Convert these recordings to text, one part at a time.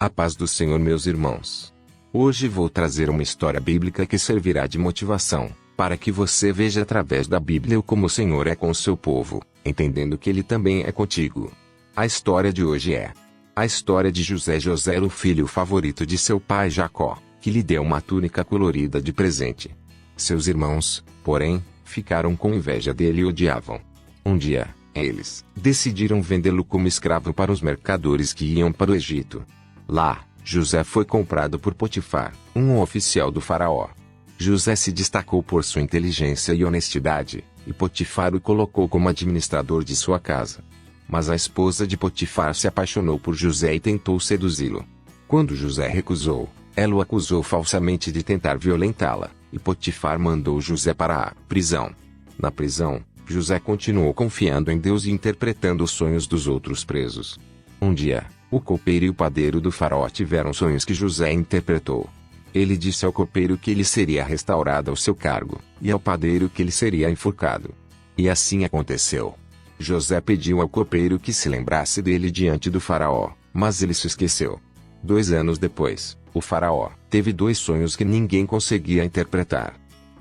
A paz do Senhor, meus irmãos. Hoje vou trazer uma história bíblica que servirá de motivação, para que você veja através da Bíblia como o Senhor é com o seu povo, entendendo que Ele também é contigo. A história de hoje é a história de José. José era o filho favorito de seu pai Jacó, que lhe deu uma túnica colorida de presente. Seus irmãos, porém, ficaram com inveja dele e odiavam. Um dia, eles decidiram vendê-lo como escravo para os mercadores que iam para o Egito. Lá, José foi comprado por Potifar, um oficial do faraó. José se destacou por sua inteligência e honestidade, e Potifar o colocou como administrador de sua casa. Mas a esposa de Potifar se apaixonou por José e tentou seduzi-lo. Quando José recusou, ela o acusou falsamente de tentar violentá-la, e Potifar mandou José para a prisão. Na prisão, José continuou confiando em Deus e interpretando os sonhos dos outros presos. Um dia, o copeiro e o padeiro do faraó tiveram sonhos que José interpretou. Ele disse ao copeiro que ele seria restaurado ao seu cargo, e ao padeiro que ele seria enforcado. E assim aconteceu. José pediu ao copeiro que se lembrasse dele diante do faraó, mas ele se esqueceu. 2 anos depois, o faraó teve 2 sonhos que ninguém conseguia interpretar.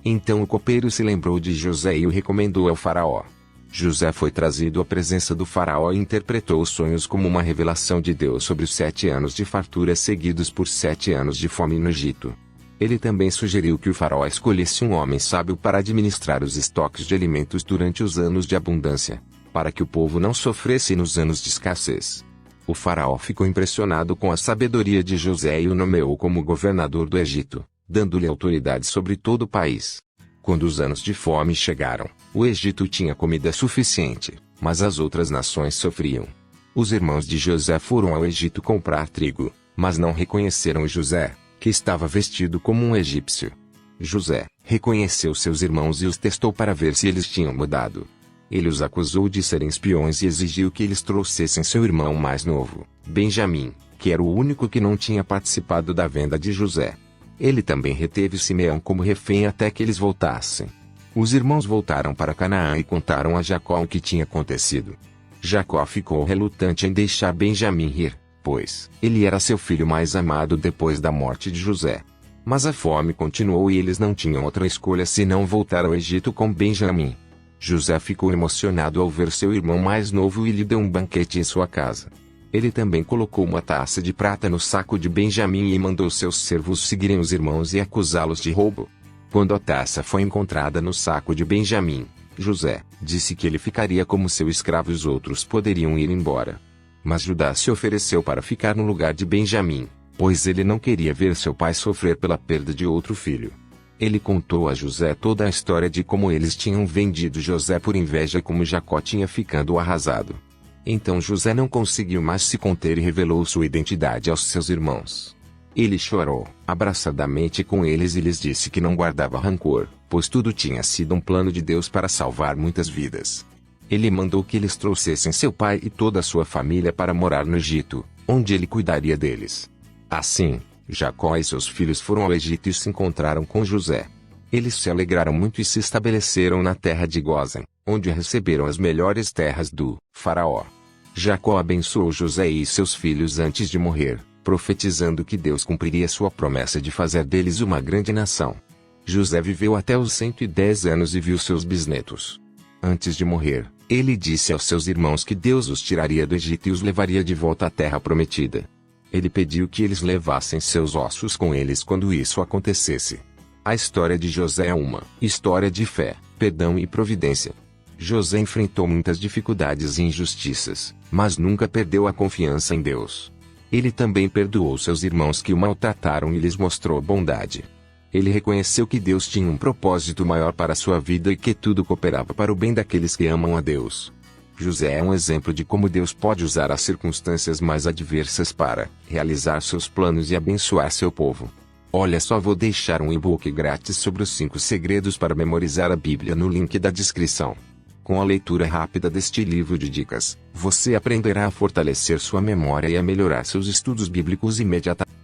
Então o copeiro se lembrou de José e o recomendou ao faraó. José foi trazido à presença do faraó e interpretou os sonhos como uma revelação de Deus sobre os 7 anos de fartura seguidos por 7 anos de fome no Egito. Ele também sugeriu que o faraó escolhesse um homem sábio para administrar os estoques de alimentos durante os anos de abundância, para que o povo não sofresse nos anos de escassez. O faraó ficou impressionado com a sabedoria de José e o nomeou como governador do Egito, dando-lhe autoridade sobre todo o país. Quando os anos de fome chegaram, o Egito tinha comida suficiente, mas as outras nações sofriam. Os irmãos de José foram ao Egito comprar trigo, mas não reconheceram José, que estava vestido como um egípcio. José reconheceu seus irmãos e os testou para ver se eles tinham mudado. Ele os acusou de serem espiões e exigiu que eles trouxessem seu irmão mais novo, Benjamim, que era o único que não tinha participado da venda de José. Ele também reteve Simeão como refém até que eles voltassem. Os irmãos voltaram para Canaã e contaram a Jacó o que tinha acontecido. Jacó ficou relutante em deixar Benjamim ir, pois ele era seu filho mais amado depois da morte de José. Mas a fome continuou e eles não tinham outra escolha senão voltar ao Egito com Benjamim. José ficou emocionado ao ver seu irmão mais novo e lhe deu um banquete em sua casa. Ele também colocou uma taça de prata no saco de Benjamim e mandou seus servos seguirem os irmãos e acusá-los de roubo. Quando a taça foi encontrada no saco de Benjamim, José disse que ele ficaria como seu escravo e os outros poderiam ir embora. Mas Judá se ofereceu para ficar no lugar de Benjamim, pois ele não queria ver seu pai sofrer pela perda de outro filho. Ele contou a José toda a história de como eles tinham vendido José por inveja e como Jacó tinha ficado arrasado. Então José não conseguiu mais se conter e revelou sua identidade aos seus irmãos. Ele chorou abraçadamente com eles e lhes disse que não guardava rancor, pois tudo tinha sido um plano de Deus para salvar muitas vidas. Ele mandou que eles trouxessem seu pai e toda a sua família para morar no Egito, onde ele cuidaria deles. Assim, Jacó e seus filhos foram ao Egito e se encontraram com José. Eles se alegraram muito e se estabeleceram na terra de Gósen, onde receberam as melhores terras do faraó. Jacó abençoou José e seus filhos antes de morrer, profetizando que Deus cumpriria sua promessa de fazer deles uma grande nação. José viveu até os 110 anos e viu seus bisnetos. Antes de morrer, ele disse aos seus irmãos que Deus os tiraria do Egito e os levaria de volta à terra prometida. Ele pediu que eles levassem seus ossos com eles quando isso acontecesse. A história de José é uma história de fé, perdão e providência. José enfrentou muitas dificuldades e injustiças, mas nunca perdeu a confiança em Deus. Ele também perdoou seus irmãos que o maltrataram e lhes mostrou bondade. Ele reconheceu que Deus tinha um propósito maior para sua vida e que tudo cooperava para o bem daqueles que amam a Deus. José é um exemplo de como Deus pode usar as circunstâncias mais adversas para realizar seus planos e abençoar seu povo. Olha só, vou deixar um e-book grátis sobre os 5 segredos para memorizar a Bíblia no link da descrição. Com a leitura rápida deste livro de dicas, você aprenderá a fortalecer sua memória e a melhorar seus estudos bíblicos imediatamente.